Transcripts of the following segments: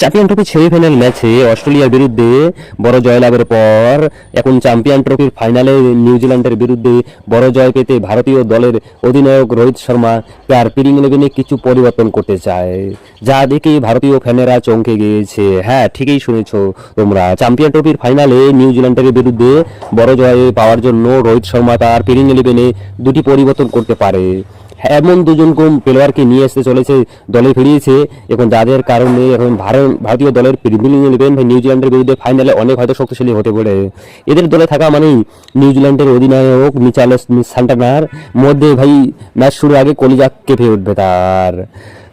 Champion trophy semifinal ম্যাচে অস্ট্রেলিয়ার বিরুদ্ধে বড় জয়লাভের পর এখন চ্যাম্পিয়ন ট্রফির ফাইনালে নিউজিল্যান্ডের বিরুদ্ধে বড় জয় পেতে ভারতীয় দলের অধিনায়ক রোহিত শর্মা তার প্লেইং ইলেভেনে কিছু পরিবর্তন করতে চায়, যা দেখে ভারতীয় ফ্যানেরা চমকে গিয়েছে। হ্যাঁ, ঠিকই শুনেছ তোমরা, চ্যাম্পিয়ন ট্রফির ফাইনালে নিউজিল্যান্ডের বিরুদ্ধে বড় জয় পাওয়ার জন্য রোহিত শর্মা তার প্লেইং ইলেভেনে দুটি পরিবর্তন করতে পারে। এমন দুজন কোন প্লেয়ারকে নিয়ে আসতে চলেছে, দলে ফিরিয়েছে এখন, যাদের কারণে এখন ভারতীয় দলের প্লেইং ইলেভেন নিউজিল্যান্ডের বিরুদ্ধে ফাইনালে অনেক হয়তো শক্তিশালী হতে পারে। এদের দলে থাকা মানেই নিউজিল্যান্ডের অধিনায়ক মিচেল সান্টানার মধ্যে ভাই ম্যাচ শুরুর আগে কলিজা কেঁপে উঠবে তার।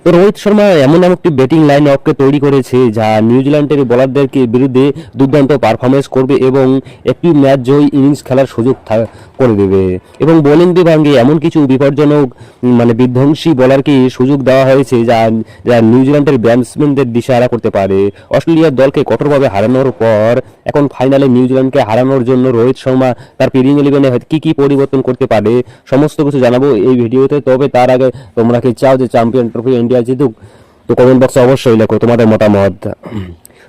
তো রোহিত শর্মা এমন একটি ব্যাটিং লাইন আপকে তৈরি করেছে যা নিউজিল্যান্ডের বোলারদেরকে বিরুদ্ধে দুর্দান্ত পারফরমেন্স করবে এবং একটি ম্যাচ জয়ী ইনিংস খেলার সুযোগ করে দেবে। এবং বোলিং বিভাগে এমন কিছু বিপজ্জনক বিধ্বংসী বোলারকে সুযোগ দেওয়া হয়েছে যা নিউজিল্যান্ডের ব্যাটসম্যানদের দিশাহারা করতে পারে। অস্ট্রেলিয়ার দলকে কঠোরভাবে হারানোর পর এখন ফাইনালে নিউজিল্যান্ডকে হারানোর জন্য রোহিত শর্মা তার প্লেইং ইলেভেনে কি কি পরিবর্তন করতে পারে সমস্ত কিছু জানাবো এই ভিডিওতে। তবে তার আগে তোমরা কি চাও যে চ্যাম্পিয়ন ট্রফি ইন্ডিয়া জিতুক? তো কমেন্ট বক্সে অবশ্যই লেখো তোমাদের মতামত।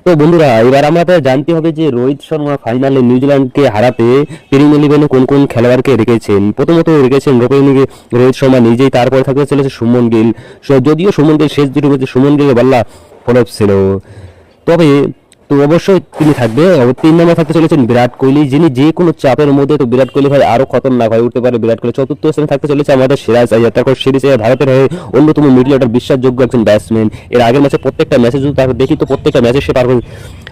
তো বন্ধুরা, এবার আমাদের জানতে হবে যে রোহিত শর্মা ফাইনালে নিউজিল্যান্ডকে হারাতে প্লেইং ইলেভেনে কোন কোন খেলোয়াড়কে রেখেছেন। প্রথমত রেখেছেন রোহিত শর্মা নিজেই, তারপরে থাকতে চলেছে সুমন গিল। যদিও সুমন গিল শেষ দুটো ম্যাচে সুমন গিলের বল্লা ফলপ ছিল, তবে তো অবশ্যই তিনি থাকবে। 3 নম্বরে থাকতে চলেছেন বিরাট কোহলি, যিনি যে কোনো চাপের মধ্যে, তো বিরাট কোহলি ভাই আরো খতরনাক হয়ে উঠতে পারে বিরাট কোহলি। চতুর্থ স্থানে থাকতে চলেছে আমাদের সিরাজ আইয়ার, তারপর সিরিজ ভারতের হয়ে অন্যতম মিডল অর্ডার বিশ্বাসযোগ্য একজন ব্যাটসম্যান। এর আগের ম্যাচে প্রত্যেকটা ম্যাচে যদি তাকে দেখি তো প্রত্যেকটা ম্যাচে সে পারবে।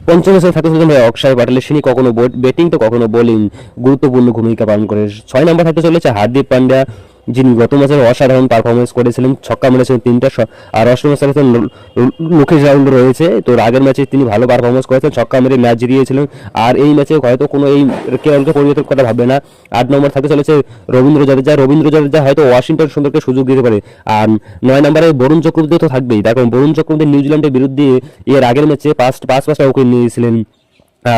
পঞ্চম স্থানে থাকতে চলেছেন ভাই অক্ষয় প্যাটেল, তিনি কখনো ব্যাটিং তো কখনো বোলিং গুরুত্বপূর্ণ ভূমিকা পালন করে। 6 নম্বর থাকতে চলেছে হার্দিক পান্ডিয়া, যিনি গত ম্যাচে অসাধারণ পারফরমেন্স করেছিলেন, ছক্কা মেরেছেন 3টা। আর অষ্টম স্থানে লোকেশ রাহুল রয়েছে, তো আগের ম্যাচে তিনি ভালো পারফরমেন্স করেছেন, ছক্কা মেরে ম্যাচ জিতিয়েছিলেন। আর এই ম্যাচে হয়তো কোনো এই কেএলকে পরিবর্তন করা ভাববে না। 8 নম্বর থাকতে চলেছে রবীন্দ্র জাদেজা হয়তো ওয়াশিংটন সুন্দরকে সুযোগ দিতে পারে। আর 9 নম্বরে বরুণ চক্রবর্তী তো থাকবেই, তার কারণ বরুণ চক্রবর্তী নিউজিল্যান্ডের বিরুদ্ধে এর আগের ম্যাচে পাঁচটা উইকেট নিয়েছিলেন।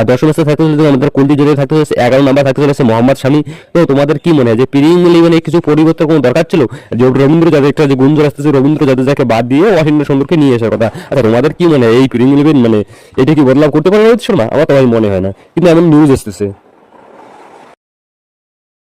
10 স্থানে থাকতে চলেছে আমাদের কুলদীপ যাদব, থাকতে চলেছে 11 নম্বর থাকতে চলেছে মোহাম্মদ শামি। তো তোমাদের কি মনে হয় যে প্লেইং ইলেভেনে কিছু পরিবর্তন কোনো দরকার ছিল? যে রবীন্দ্র জাদেজা যে গুঞ্জন আসতেছে রবীন্দ্র জাদেজাকে বাদ দিয়ে ওয়াশিংটন সুন্দরকে নিয়ে আসার কথা। আচ্ছা, তোমাদের কি মনে হয় এই প্লেইং ইলেভেন এটা কি বদলাव করতে পারে রোহিত শর্মা? আমার তো ভাই মনে হয় না, কিন্তু এমন নিউজ আসতেছে।